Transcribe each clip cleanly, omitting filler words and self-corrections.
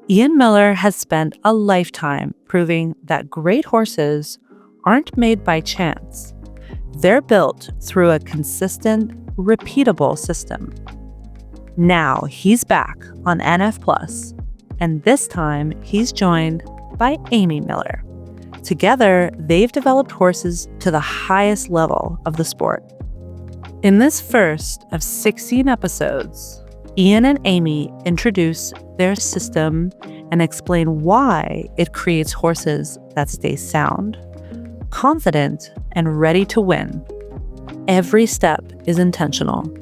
Ian Millar has spent a lifetime proving that great horses aren't made by chance. They're built through a consistent, repeatable system. Now he's back on NF Plus, and this time he's joined by Amy Millar. Together, they've developed horses to the highest level of the sport. In this first of 16 episodes, Ian and Amy introduce their system and explain why it creates horses that stay sound, confident, and ready to win. Every step is intentional.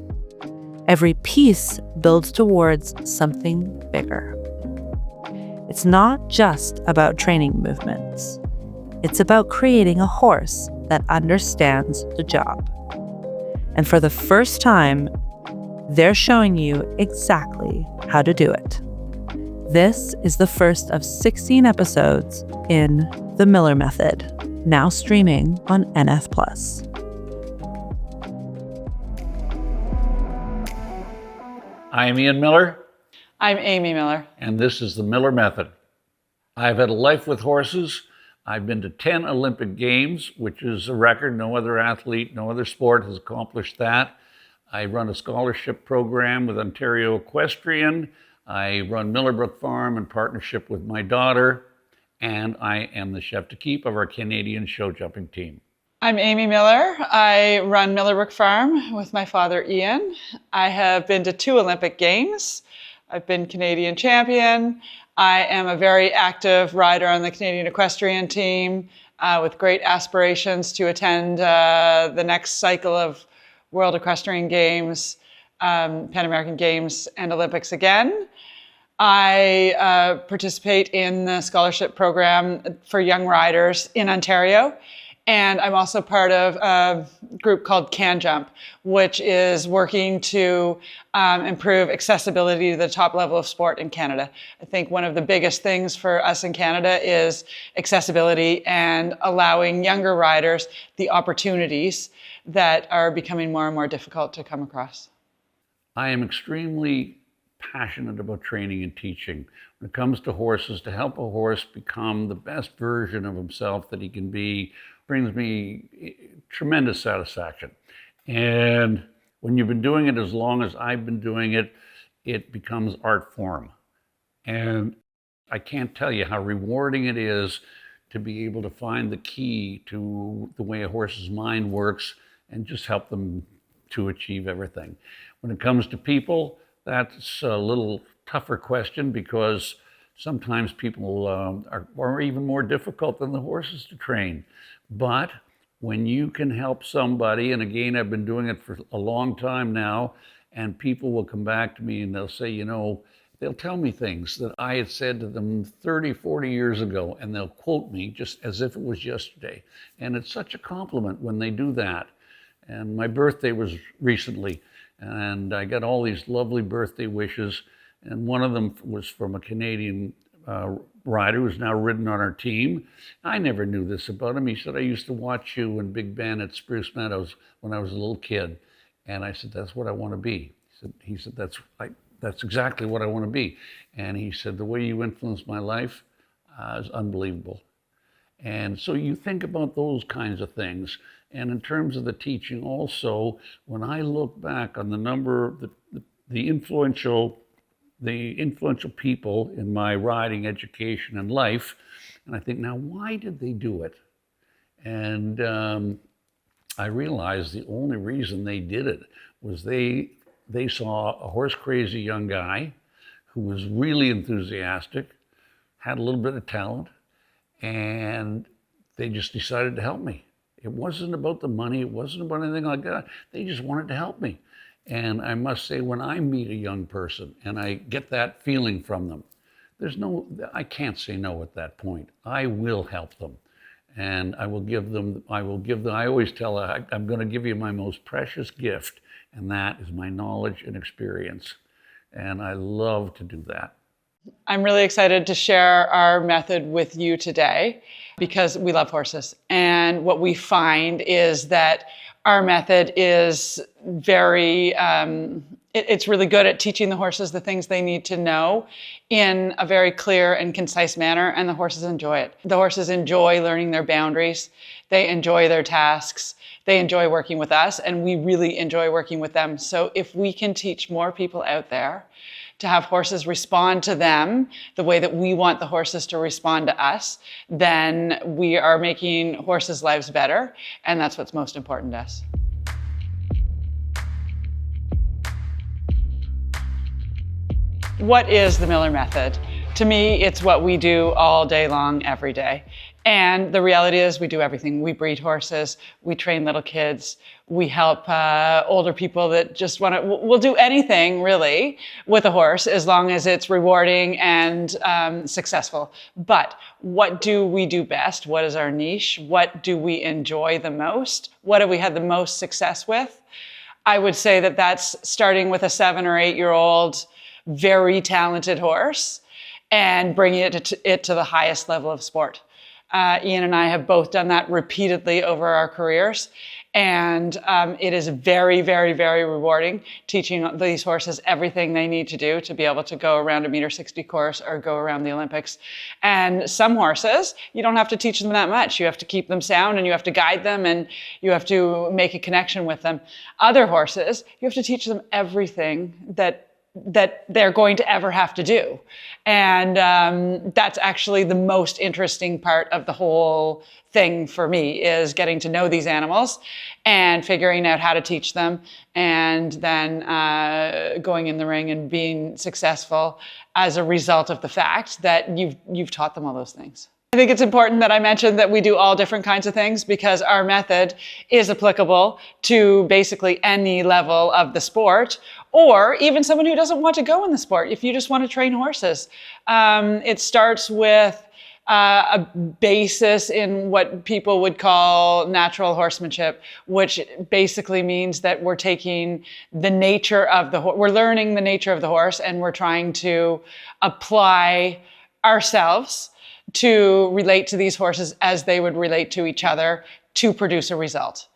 Every piece builds towards something bigger. It's not just about training movements. It's about creating a horse that understands the job. And for the first time, they're showing you exactly how to do it. This is the first of 16 episodes in The Millar Method, now streaming on NF Plus. I'm Ian Millar. I'm Amy Millar. And this is The Millar Method. I've had a life with horses. I've been to 10 Olympic Games, which is a record. No other athlete, no other sport has accomplished that. I run a scholarship program with Ontario Equestrian. I run Millarbrook Farm in partnership with my daughter. And I am the chef de keep of our Canadian show jumping team. I'm Amy Millar. I run Millarbrook Farm with my father, Ian. I have been to 2 Olympic Games. I've been Canadian champion. I am a very active rider on the Canadian Equestrian team with great aspirations to attend the next cycle of World Equestrian Games, Pan American Games, and Olympics again. I participate in the scholarship program for young riders in Ontario. And I'm also part of a group called Can Jump, which is working to improve accessibility to the top level of sport in Canada. I think one of the biggest things for us in Canada is accessibility and allowing younger riders the opportunities that are becoming more and more difficult to come across. I am extremely passionate about training and teaching. When it comes to horses, to help a horse become the best version of himself that he can be, brings me tremendous satisfaction. And when you've been doing it as long as I've been doing it, it becomes art form. And I can't tell you how rewarding it is to be able to find the key to the way a horse's mind works and just help them to achieve everything. When it comes to people, that's a little tougher question because sometimes people are even more difficult than the horses to train. But when you can help somebody, and again, I've been doing it for a long time now, and people will come back to me and they'll say, you know, they'll tell me things that I had said to them 30, 40 years ago, and they'll quote me just as if it was yesterday. And it's such a compliment when they do that. And my birthday was recently, and I got all these lovely birthday wishes. And one of them was from a Canadian rider who's now ridden on our team. I never knew this about him. He said, I used to watch you in Big Ben at Spruce Meadows when I was a little kid. And I said, that's what I want to be. He said that's exactly what I want to be. And he said, the way you influenced my life is unbelievable. And so you think about those kinds of things. And in terms of the teaching also, when I look back on the number of the influential people in my riding education and life, and I think, now, why did they do it? And I realized the only reason they did it was they saw a horse-crazy young guy who was really enthusiastic, had a little bit of talent, and they just decided to help me. It wasn't about the money, it wasn't about anything like that. They just wanted to help me. And I must say, when I meet a young person and I get that feeling from them, I can't say no at that point. I will help them. And I always tell her, I'm going to give you my most precious gift, and that is my knowledge and experience. And I love to do that. I'm really excited to share our method with you today because we love horses. And what we find is that our method is very It's really good at teaching the horses the things they need to know in a very clear and concise manner, and the horses enjoy it. The horses enjoy learning their boundaries. They enjoy their tasks. They enjoy working with us, and we really enjoy working with them. So if we can teach more people out there to have horses respond to them the way that we want the horses to respond to us, then we are making horses' lives better, and that's what's most important to us. What is the Millar Method? To me, it's what we do all day long, every day. And the reality is we do everything. We breed horses, we train little kids, we help older people that just want to, we'll do anything really with a horse as long as it's rewarding and successful. But what do we do best? What is our niche? What do we enjoy the most? What have we had the most success with? I would say that that's starting with a 7 or 8 year old very talented horse and bringing it to the highest level of sport. Ian and I have both done that repeatedly over our careers, and it is very, very, very rewarding teaching these horses everything they need to do to be able to go around a 1.60 meter course or go around the Olympics. And some horses, you don't have to teach them that much. You have to keep them sound and you have to guide them and you have to make a connection with them. Other horses, you have to teach them everything that they're going to ever have to do. And that's actually the most interesting part of the whole thing for me, is getting to know these animals and figuring out how to teach them, and then going in the ring and being successful as a result of the fact that you've taught them all those things. I think it's important that I mention that we do all different kinds of things, because our method is applicable to basically any level of the sport, or even someone who doesn't want to go in the sport. If you just want to train horses, it starts with a basis in what people would call natural horsemanship, which basically means that we're taking the nature of the horse, we're learning the nature of the horse, and we're trying to apply ourselves to relate to these horses as they would relate to each other to produce a result.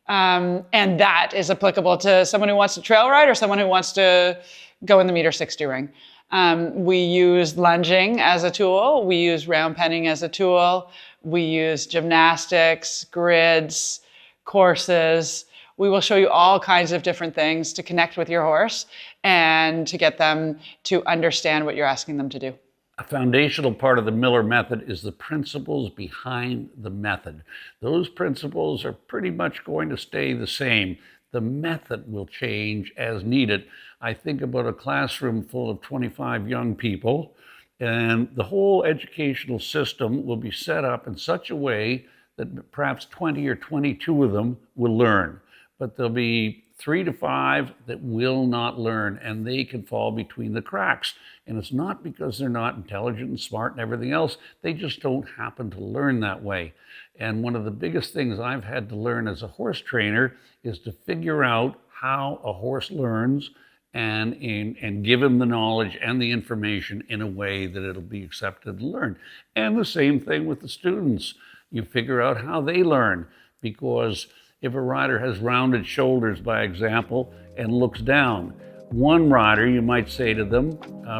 And that is applicable to someone who wants to trail ride or someone who wants to go in the 1.60 meter ring. We use lunging as a tool. We use round penning as a tool. We use gymnastics, grids, courses. We will show you all kinds of different things to connect with your horse and to get them to understand what you're asking them to do. A foundational part of the Millar Method is the principles behind the method. Those principles are pretty much going to stay the same. The method will change as needed. I think about a classroom full of 25 young people, and the whole educational system will be set up in such a way that perhaps 20 or 22 of them will learn. But there'll be 3 to 5 that will not learn, and they can fall between the cracks. And it's not because they're not intelligent and smart and everything else. They just don't happen to learn that way. And one of the biggest things I've had to learn as a horse trainer is to figure out how a horse learns and give him the knowledge and the information in a way that it'll be accepted to learn. And the same thing with the students. You figure out how they learn, because if a rider has rounded shoulders, by example, and looks down, one rider, you might say to them,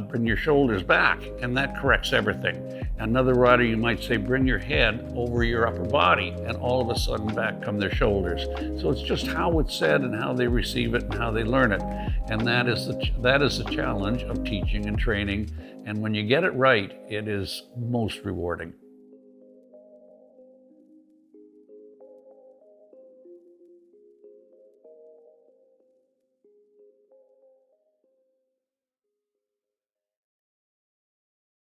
bring your shoulders back, and that corrects everything. Another rider, you might say, bring your head over your upper body, and all of a sudden back come their shoulders. So it's just how it's said and how they receive it and how they learn it. And that is the challenge of teaching and training. And when you get it right, it is most rewarding.